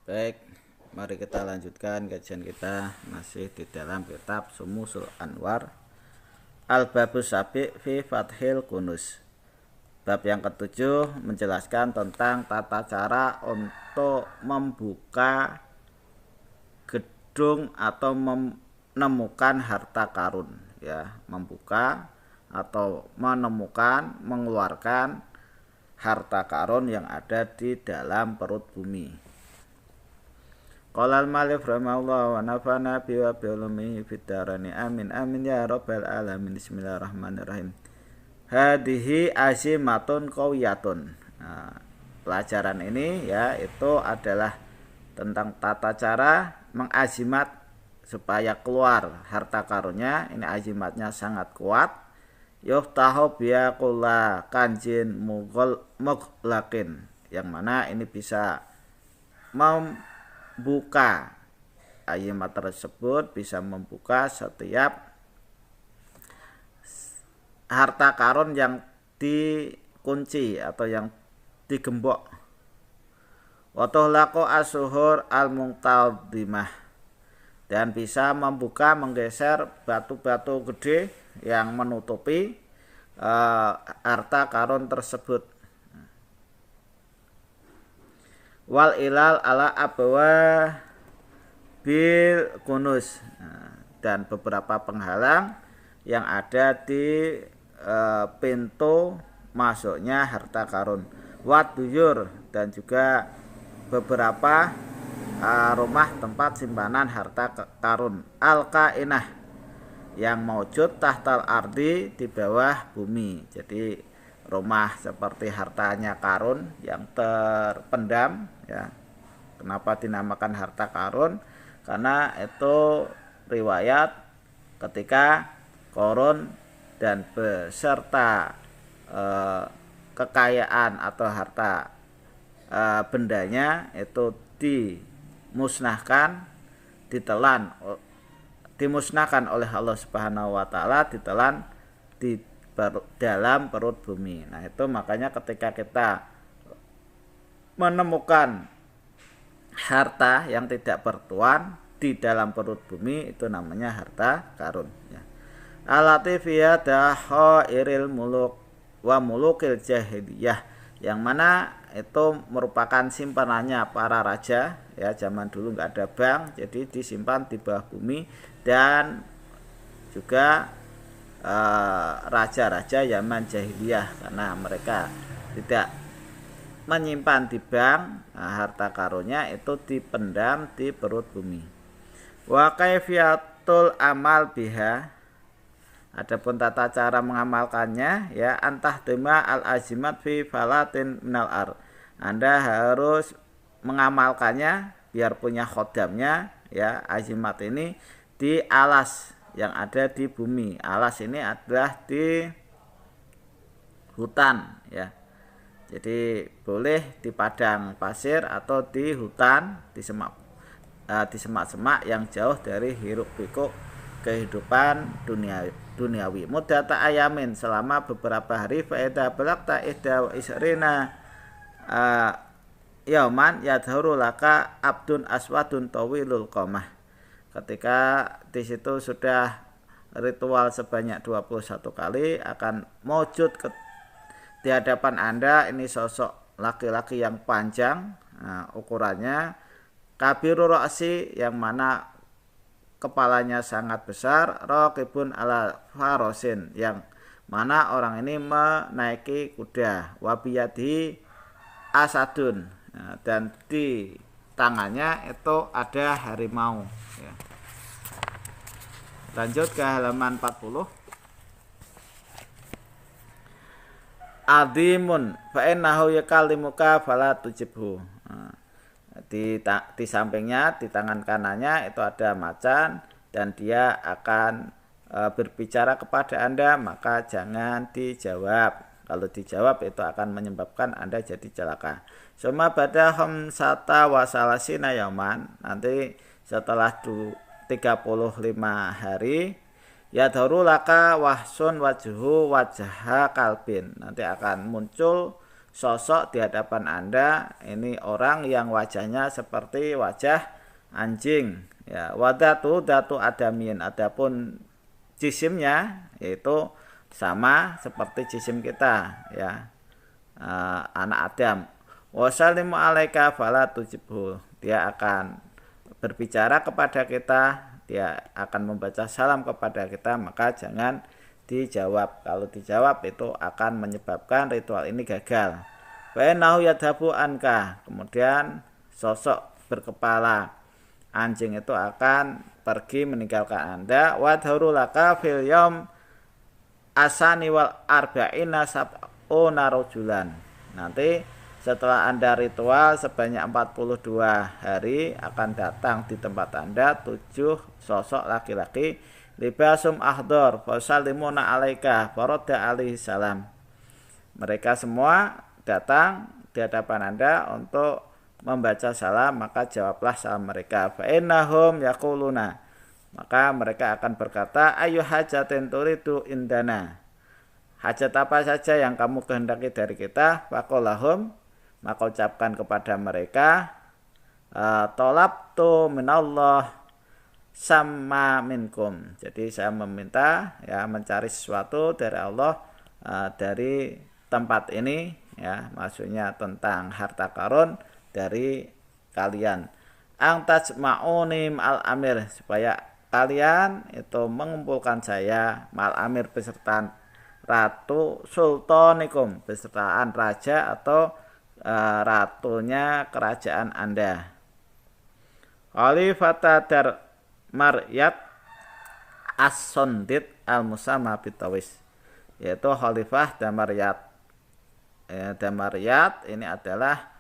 Baik, mari kita lanjutkan kajian kita masih di dalam kitab Sumusul Anwar Al-Babus Sabi fi Fathil Kunus. Bab yang ketujuh menjelaskan tentang tata cara untuk membuka gedung atau menemukan harta karun, ya, membuka atau menemukan, mengeluarkan harta karun yang ada di dalam perut bumi. Qala al-Malik rahimahullah wa nafa'ana bi wa bi ulumihi fid dharani amin amin ya rabbal alamin. Bismillahirrahmanirrahim. Hadhihi azimatun qawiyatun. Nah, pelajaran ini ya itu adalah tentang tata cara mengazimat supaya keluar harta karunnya. Ini azimatnya sangat kuat. Yuftahu biya kulla kanjin mughlaqin, yang mana ini bisa membuka azimat tersebut, bisa membuka setiap harta karun yang dikunci atau yang digembok. Wa tuhlaqu as-suhur al-muqtadimah, dan bisa membuka, menggeser batu-batu gede yang menutupi harta karun tersebut. Wal ilal ala abwa bil kunus, dan beberapa penghalang yang ada di pintu masuknya harta karun. Wat duyur, dan juga beberapa rumah tempat simpanan harta karun. Al-kainah, yang maujud tahtal ardi, di bawah bumi. Jadi rumah seperti hartanya karun yang terpendam, ya. Kenapa dinamakan harta karun? Karena itu riwayat ketika Korun dan beserta kekayaan atau harta bendanya itu dimusnahkan, dimusnahkan oleh Allah Subhanahu wa taala, ditelan di dalam perut bumi. Nah, itu makanya ketika kita menemukan harta yang tidak bertuan di dalam perut bumi, itu namanya harta karun, ya. Alatifiyah dahairil muluk wa mulukil jahiliyah, yang mana itu merupakan simpanannya para raja, ya. Zaman dulu nggak ada bank, jadi disimpan di bawah bumi. Dan juga raja-raja zaman jahiliyah, karena mereka tidak menyimpan di bank, harta karunnya itu dipendam di perut bumi. Wa kaifiyatul amal biha, adapun tata cara mengamalkannya, ya, antah tema al azimat fi falatin minal ar, Anda harus mengamalkannya biar punya khodamnya, ya, azimat ini di alas yang ada di bumi. Alas ini adalah di hutan, ya. Jadi boleh di padang pasir atau di hutan, di semak-semak yang jauh dari hiruk pikuk kehidupan duniawi. Mudata ayamin, selama beberapa hari. Faedah balagta ihda wa isrina yauman yadhuru laka abdun aswadun tawilul qamah. Ketika di situ sudah ritual sebanyak 21 kali, akan mewujud di hadapan Anda ini sosok laki-laki yang panjang, ukurannya kabiru ra'si, yang mana kepalanya sangat besar, raqibun ala farosin, yang mana orang ini menaiki kuda, wabiyadi asadun, dan di tangannya itu ada harimau, ya. Lanjut ke halaman 40. Adimun fa innahu yakallimuka fala tujibhu. Di sampingnya, di tangan kanannya itu ada macan, dan dia akan berbicara kepada Anda, maka jangan dijawab. Kalau dijawab itu akan menyebabkan Anda jadi celaka. Suma bada khamsata wa salasina yauman, nanti setelah 35 hari, ya daru laka wahsun wajhu wajha kalbin, nanti akan muncul sosok di hadapan Anda ini orang yang wajahnya seperti wajah anjing ya. Wadatu datu adamin, adapun jisimnya yaitu sama seperti jisim kita ya, anak Adam. Wassalamu alaika fala tujibhu, dia akan berbicara kepada kita, dia akan membaca salam kepada kita, maka jangan dijawab. Kalau dijawab itu akan menyebabkan ritual ini gagal. Fa'innahu yadhabu anka, kemudian sosok berkepala anjing itu akan pergi meninggalkan Anda. Wadharu laka fil yaum asani wal arba'ina sab'una rajulan. Nanti setelah Anda ritual sebanyak 42 hari akan datang di tempat Anda 7 sosok laki-laki libasum ahdor fasallimuna alaika faradda alaihi salam. Mereka semua datang di hadapan Anda untuk membaca salam, maka jawablah salam mereka. Fa innahum yaquluna, maka mereka akan berkata, ayu hajatin turidu indana, hajat apa saja yang kamu kehendaki dari kita. Faqolahum, maka ucapkan kepada mereka, tolabtu minallah sama minkum, jadi saya meminta ya mencari sesuatu dari Allah dari tempat ini ya, maksudnya tentang harta karun dari kalian. Ang tajma'unim al amir, supaya kalian itu mengumpulkan saya mal amir beserta ratu sultanikum, besertaan raja atau ratunya kerajaan Anda. Khalifata dar Maryat as-Sondit al-Musamma bitawis, yaitu Khalifah Damaryat. Damaryat ini adalah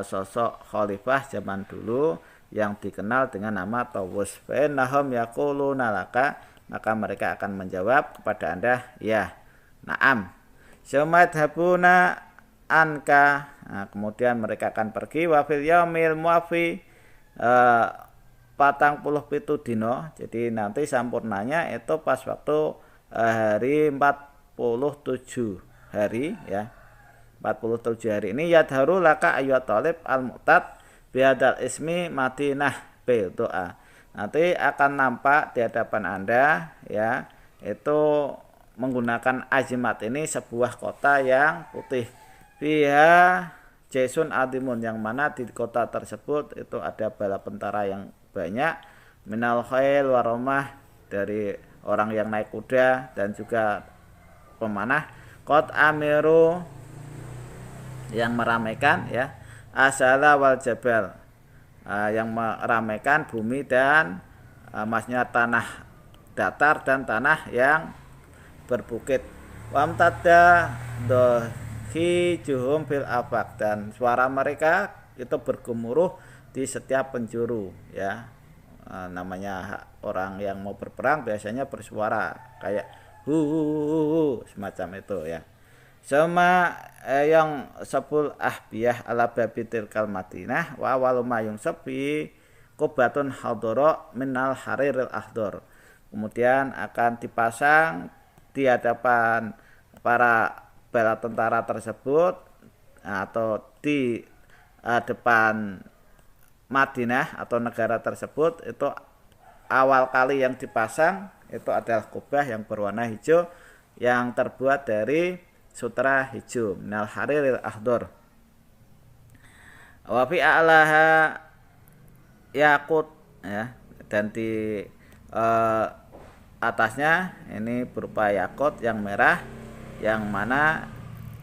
sosok khalifah zaman dulu yang dikenal dengan nama Tawus. Fa innahum yaquluna laka, maka mereka akan menjawab kepada Anda, ya, na'am. Sumadhabuna anka, kemudian mereka akan pergi. Wa fil yaumil muafi 47 dino, jadi nanti sampurnanya itu pas waktu hari 47 hari ya, 47 hari ini yadharu laka ayyat talib al-mu'tad bihadal ismi Madinah bil doa, nanti akan nampak di hadapan Anda ya, itu menggunakan azimat ini sebuah kota yang putih, fiha jaisun adimun, yang mana di kota tersebut itu ada bala tentara yang banyak, minal khail waromah, dari orang yang naik kuda dan juga pemanah, qad amiru, yang meramaikan ya, asala wal jabal, yang meramaikan bumi dan maksudnya tanah datar dan tanah yang berbukit. Wamtada dohi juhum fil afaq, dan suara mereka itu bergemuruh di setiap penjuru ya, namanya orang yang mau berperang biasanya bersuara kayak hu semacam itu ya. Sama yang sepul ahbiyah ala babitil kal Madinah wa waluma yung sepi kubatun hadoro minal hariril ahdor, kemudian akan dipasang di hadapan para bala tentara tersebut atau di depan Madinah atau negara tersebut, itu awal kali yang dipasang itu adalah kubah yang berwarna hijau yang terbuat dari sutra hijau minal hariril ahdor. Wa fi a'laha yakut ya, dan di atasnya ini berupa yakut yang merah, yang mana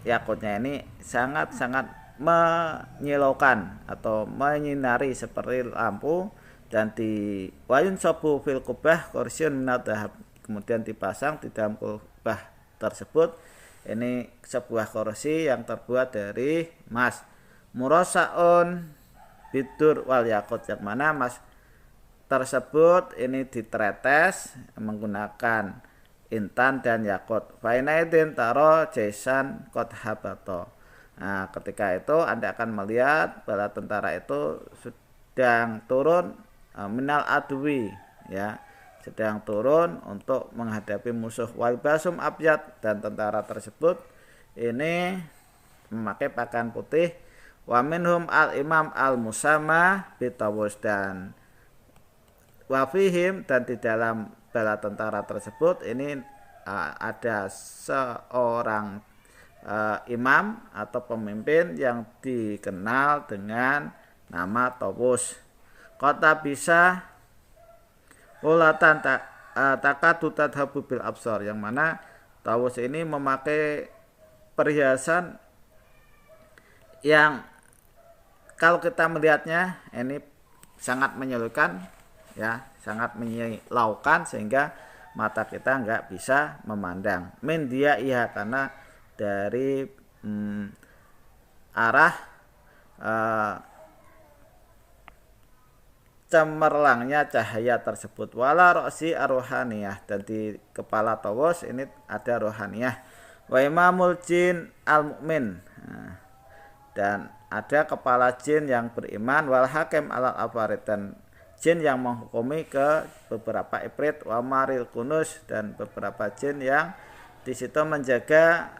yakutnya ini sangat-sangat menyilaukan atau menyinari seperti lampu, dan di wayun sobu fil kubah korsion minat dahab, kemudian dipasang di dalam kubah tersebut ini sebuah kursi yang terbuat dari emas, murasaun bidur wal yakut, yang mana emas tersebut ini ditretes menggunakan intan dan yakut. Fainaidin taro jaisan kot habato, nah ketika itu Anda akan melihat bala tentara itu sedang turun minal adwi ya, sedang turun untuk menghadapi musuh. Walbasum abyad, dan tentara tersebut ini memakai pakaian putih. Wa minhum al imam al musamma bitawus, dan wafihim, dan di dalam bala tentara tersebut ini ada seorang imam atau pemimpin yang dikenal dengan nama Tawus. Kota bisa ulatan takadu tadhabu bil absor, yang mana Tawus ini memakai perhiasan yang kalau kita melihatnya ini sangat menyilaukan, ya, sangat menyilaukan sehingga mata kita nggak bisa memandang. Min dia iya, karena dari arah cemerlangnya cahaya tersebut. Wala roksi arohaniyah, dan di kepala Tawus ini ada rohaniyah. Wa imamul jin al mu'min, dan ada kepala jin yang beriman. Wal hakim alal afarid, dan jin yang menghukumi ke beberapa ifrit. Wa maril kunus, dan beberapa jin yang di situ menjaga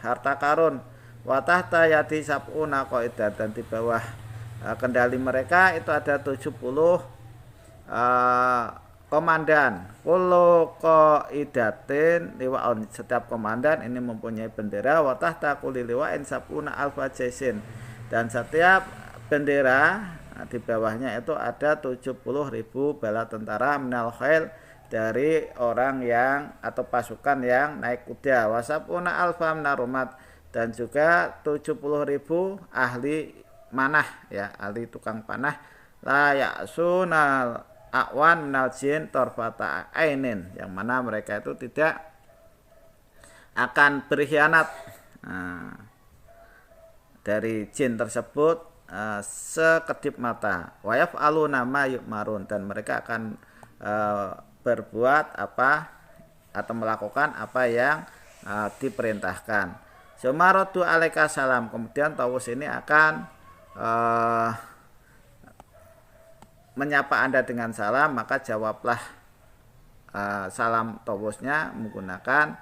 harta karun. Wa tahta yati sab'una qaidan, dan di bawah kendali mereka itu ada 70 komandan. Kullu qaidatin liwa'un, setiap komandan ini mempunyai bendera. Wa tahta kulli liwa'in sab'una alfa jaisin, dan setiap bendera di bawahnya itu ada 70.000 bala tentara minal khail, dari orang yang atau pasukan yang naik kuda. Wasabuna alfa minarumat, dan juga 70.000 ahli manah, ya, ahli tukang panah. La ya'sunal a'wan minal jin torfata ainin, yang mana mereka itu tidak akan berkhianat dari jin tersebut sekedip mata. Wa yaf'aluna ma yu'marun, dan mereka akan berbuat apa atau melakukan apa yang diperintahkan. Sumaratu alaika salam, kemudian Tawus ini akan menyapa Anda dengan salam, maka jawablah salam Tawusnya menggunakan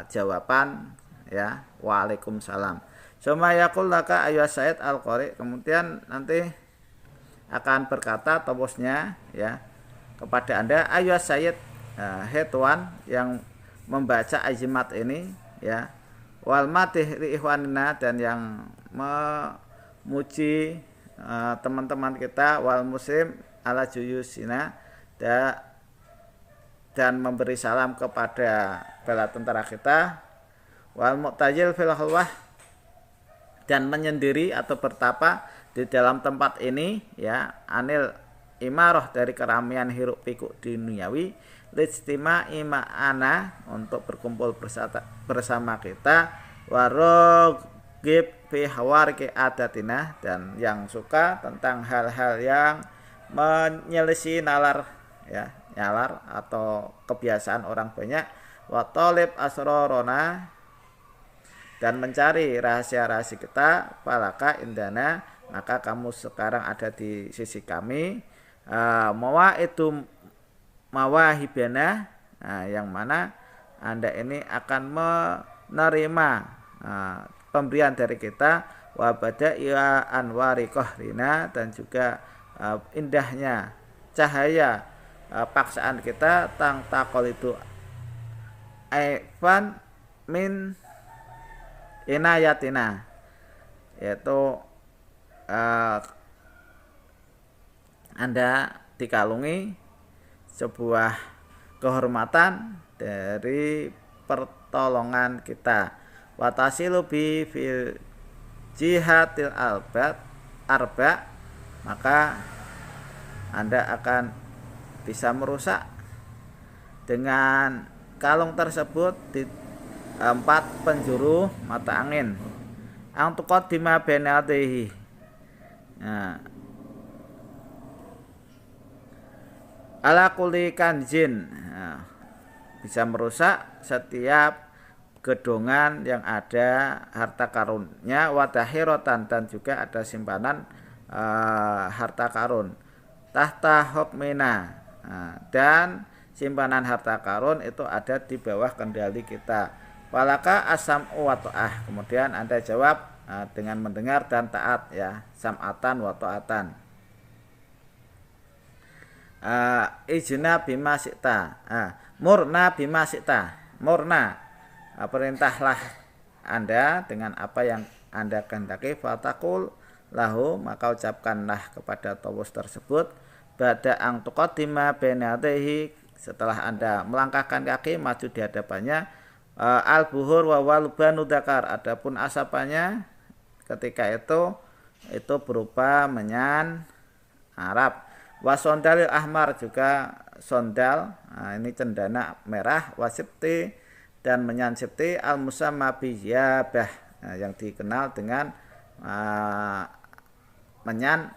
jawaban, ya, waalaikumsalam. Suma yaqul laka ayyuha sayyid al-qari, kemudian nanti akan berkata Tawusnya, ya, kepada Anda, ayyuha sayyid, hai tuan yang membaca azimat ini, ya, wal matih li ikhwanina, dan yang memuji teman-teman kita, wal muslim ala juyusina, dan memberi salam kepada bala tentara kita, wal mu'tajil fil khalwah, dan menyendiri atau bertapa di dalam tempat ini, ya, anil imarah, dari keramaian hiruk pikuk duniawi, lijtima ima'ana, untuk berkumpul bersama kita, warogib fi hawariki adatina, dan yang suka tentang hal-hal yang menyelisih nalar, ya, nyalar atau kebiasaan orang banyak. Wa talib asrorona, dan mencari rahasia-rahasia kita. Falaka indana, maka kamu sekarang ada di sisi kami. Mawahibana, yang mana Anda ini akan menerima pemberian dari kita. Wa bada'iya anwari qahrina, dan juga indahnya cahaya paksaan kita. Tang takol itu aifan min inayatina, yaitu Anda dikalungi sebuah kehormatan dari pertolongan kita. Watasilu bi fil jihatil arba, maka Anda akan bisa merusak dengan kalung tersebut di 4 penjuru mata angin. Antuqaddima bainadaihi, ala kulli kanjin, bisa merusak setiap gedongan yang ada harta karunnya. Wadahirotan, dan juga ada simpanan harta karun. Tahta hukmina, dan simpanan harta karun itu ada di bawah kendali kita. Walaka asam wa ta'ah. Kemudian Anda jawab dengan mendengar dan taat ya, sam'atan wa ta'atan. Ijna bima syi'ta. Murna bima syi'ta. Murna, perintahlah Anda dengan apa yang Anda kehendaki. Fatakul lahu, maka ucapkanlah kepada tawus tersebut, ba'da ang tuqaddima baina yadayhi, setelah Anda melangkahkan kaki maju di hadapannya, al-buhur wa walbanu dzakar, adapun asapannya ketika itu berupa menyan Arab. Wasondalil ahmar, juga sondal, ini cendana merah, wasibti, dan menyan sibti, al musamma biyabah, yang dikenal dengan menyan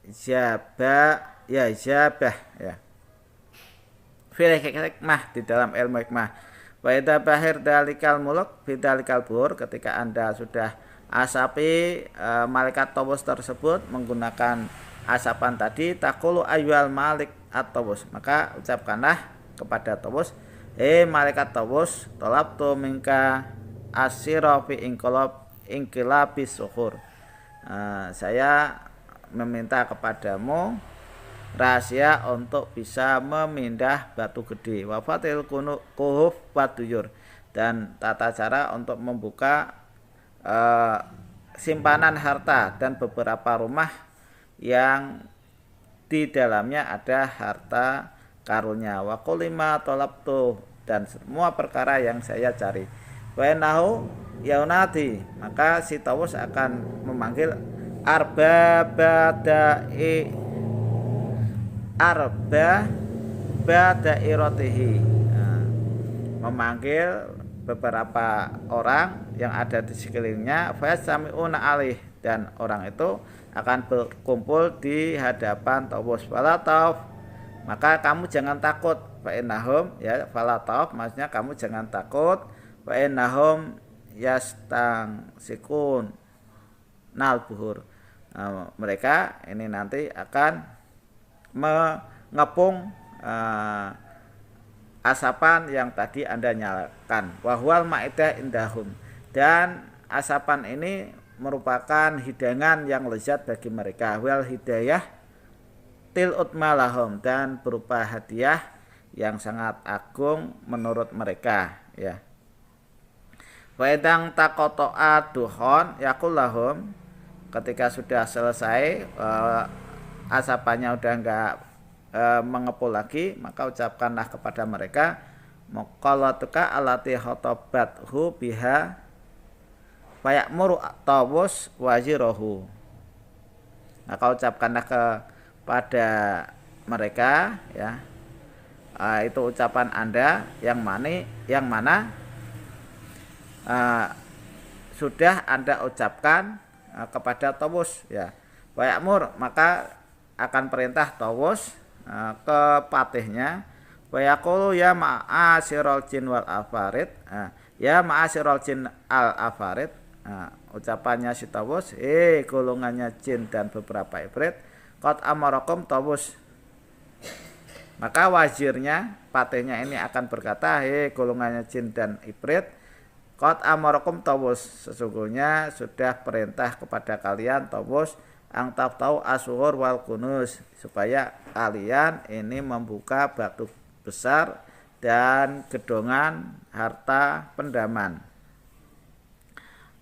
jabah ya, jabah ya. Fil hikmah, di dalam ilmu hikmah. Wa idza bahir dalikal muluk bidalikal buhur, ketika Anda sudah asapi malaikat tawus tersebut menggunakan asapan tadi, taqulu ayyuhal malik at-tawus, maka ucapkanlah kepada tawus, malaikat tawus, talabtu minka asyira fi inqilabis suhur, saya meminta kepadamu rahasia untuk bisa memindah batu gede, wafatil kuhuf watuyur, dan tata cara untuk membuka simpanan harta dan beberapa rumah yang di dalamnya ada harta karunnya. Wa kulima tolabtu, dan semua perkara yang saya cari. Wa nahu yaunati, maka si tawus akan memanggil arba badairatihi, memanggil beberapa orang yang ada di sekelilingnya, fasami'una alih, dan orang itu akan berkumpul di hadapan tawus. Fala tauf, maka kamu jangan takut. Fa innahum, ya, fala tauf maksudnya kamu jangan takut. Fa innahum yastangsikun nal buhur, mereka ini nanti akan mengepung asapan yang tadi Anda nyalakan. Wahwal ma'idah indahum, dan asapan ini merupakan hidangan yang lezat bagi mereka. Wal hidayah til utmalahum, dan berupa hadiah yang sangat agung menurut mereka ya. Wa idang taqata'a duhon yaqul lahum, ketika sudah selesai asapannya udah enggak mengepul lagi, maka ucapkanlah kepada mereka, maqallatuka allati khatabathu biha fayamuru tawus wazirahu, maka ucapkanlah kepada mereka ya, itu ucapan Anda yang mana sudah Anda ucapkan kepada tawus ya. Fayamur, maka akan perintah tawus ke patihnya, wayaqulu ya ma'asyiral jin wal afarid, ya ma'asyiral jin al afarid, ucapannya si tawus, golongannya jin dan beberapa ifrit, qad amarakum tawus, maka wazirnya, patihnya ini akan berkata, golongannya jin dan ifrit, qad amarakum tawus, sesungguhnya sudah perintah kepada kalian tawus, ang taftau asuhur wal kunus, supaya kalian ini membuka batu besar dan gedongan harta pendaman.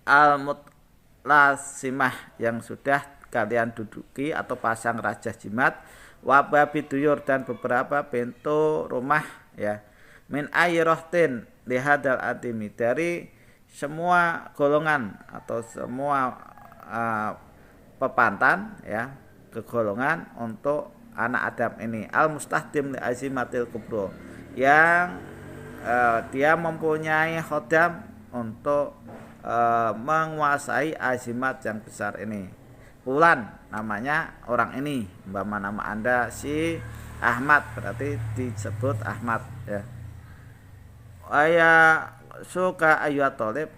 Al-mutlasimah, yang sudah kalian duduki atau pasang raja jimat, wababi duyur, dan beberapa pintu rumah ya, min ayrohtin lihadal adimi, dari semua golongan atau semua pepantan ya, kegolongan untuk anak Adam ini, al mustahdim li azimatil kubro, yang dia mempunyai khodam untuk menguasai azimat yang besar ini. Fulan, namanya orang ini, umpama nama Anda si Ahmad, berarti disebut Ahmad ya. Aya suka ayyuhat thalib,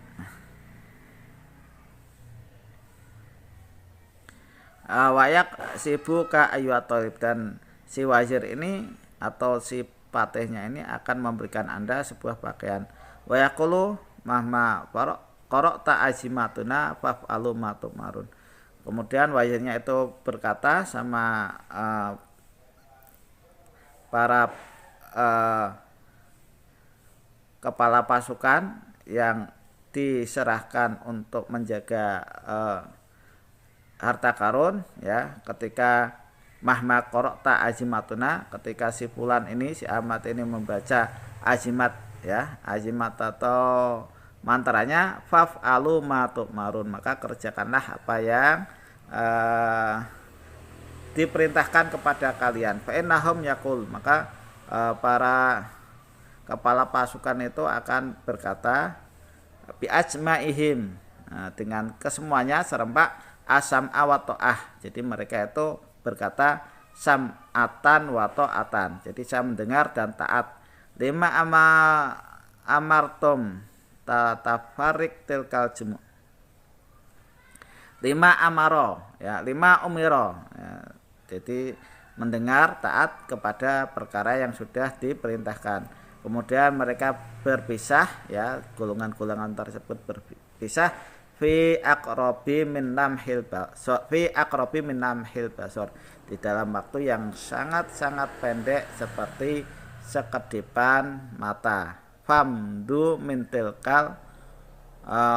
wayak sibuka ayyuhat thalib, dan si wazir ini atau si patihnya ini akan memberikan Anda sebuah pakaian. Wa yaqulu mahma qara'ta azimatuna fa'alu ma tu'marun. Kemudian wazirnya itu berkata sama para kepala pasukan yang diserahkan untuk menjaga harta karun, ya, ketika mahma qara'ta azimatuna, ketika si fulan ini, si Ahmad ini membaca azimat, ya, azimat atau mantranya fa'alu ma tu'marun, maka kerjakanlah apa yang diperintahkan kepada kalian. Fa innahum yaqul, maka para kepala pasukan itu akan berkata bi ajmaihim, dengan kesemuanya serempak asam awatoah. Jadi mereka itu berkata sam'atan wa ta'atan. Jadi saya mendengar dan taat. Lima amartum tatafarik tilkal jumu. Lima amaro, ya, lima umiro, ya. Jadi mendengar taat kepada perkara yang sudah diperintahkan. Kemudian mereka berpisah, ya, golongan-golongan tersebut berpisah fi aqrabi min lamhil basar, di dalam waktu yang sangat-sangat pendek seperti sekedipan mata. Famdu min tilkal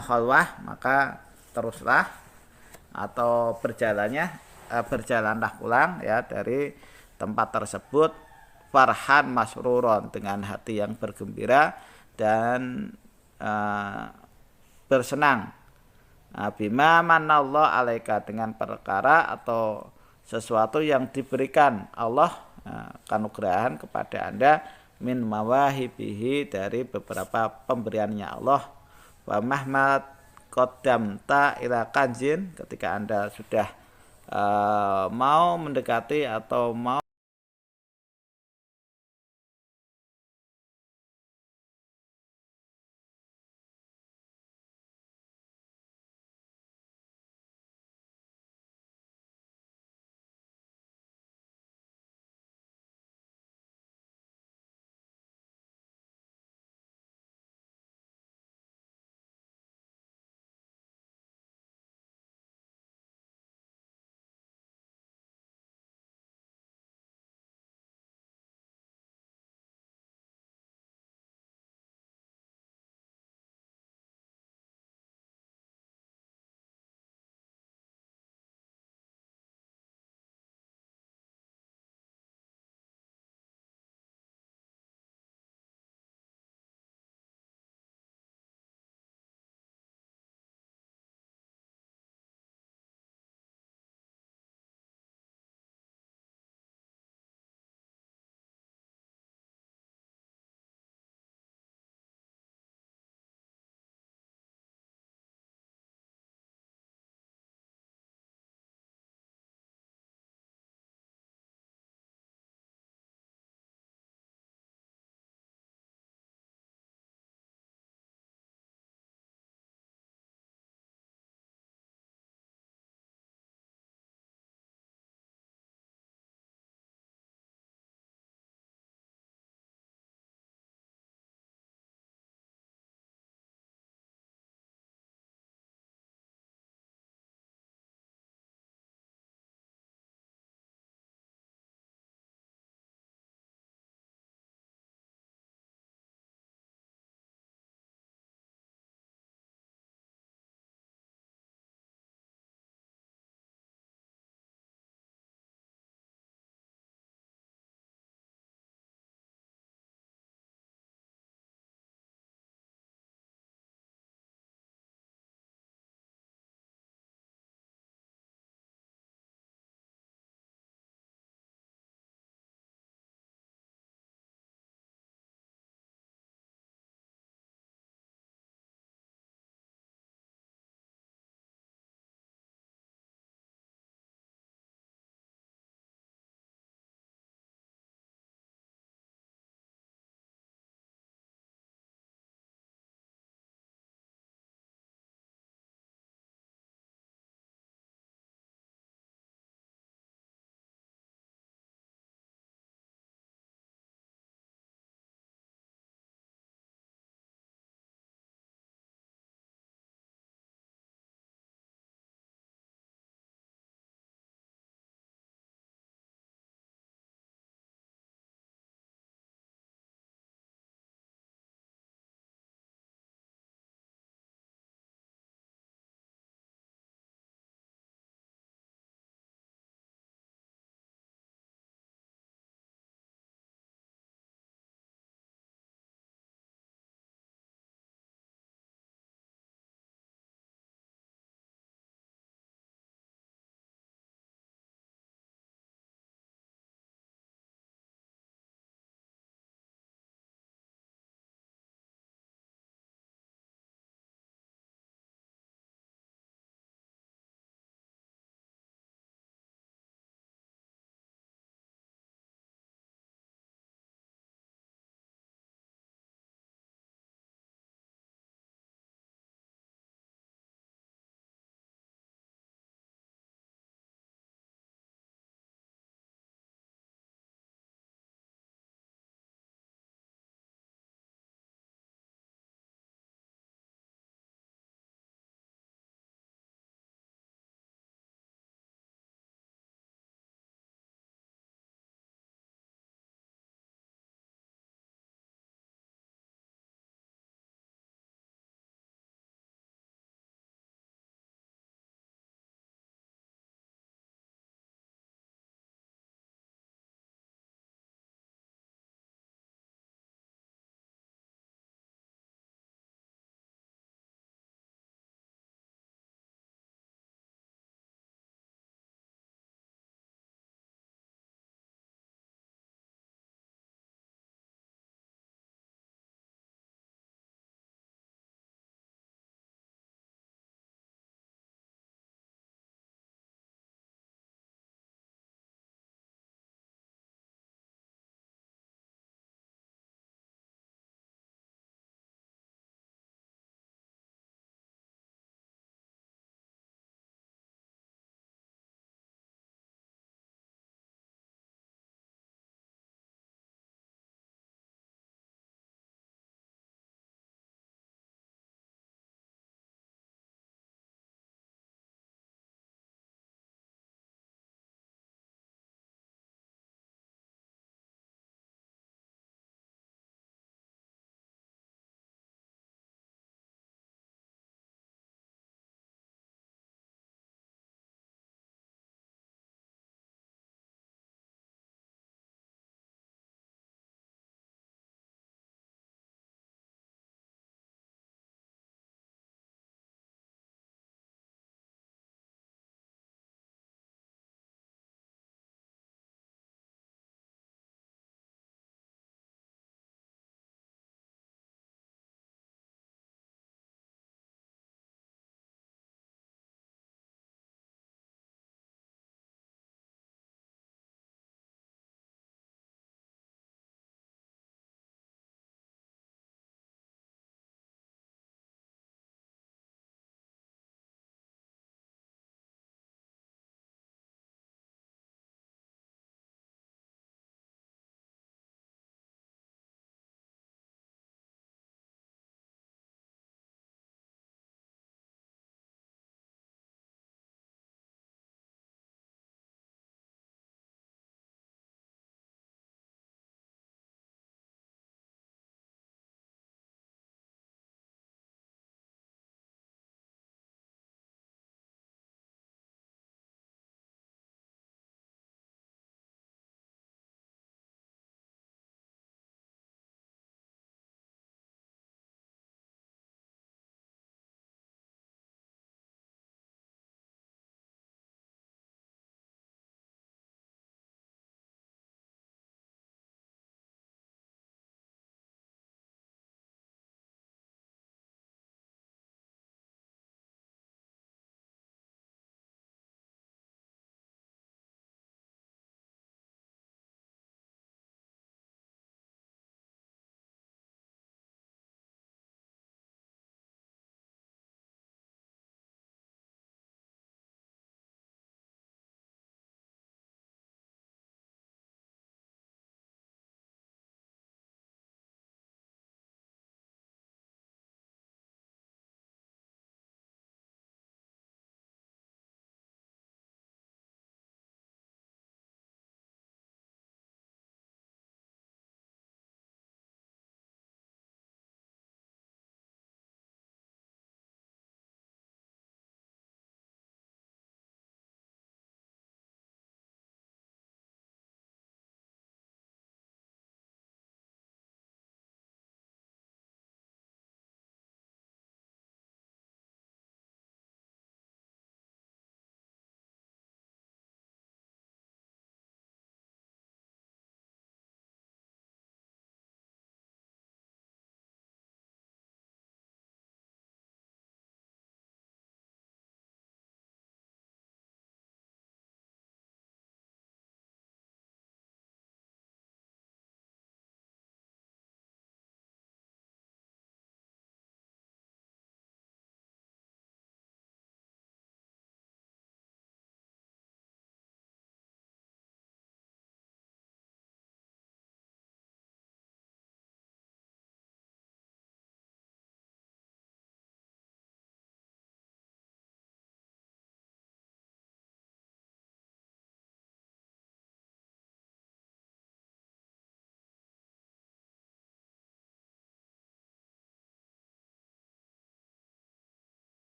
khalwah, maka teruslah atau berjalanlah pulang, ya, dari tempat tersebut farhan masruron, dengan hati yang bergembira dan bersenang, bima manallah alaika, dengan perkara atau sesuatu yang diberikan Allah, kanugrahan kepada Anda, min mawahibihi, dari beberapa pemberiannya Allah. Wa mahmat qaddamta ila kanjin, ketika Anda sudah mau mendekati atau mau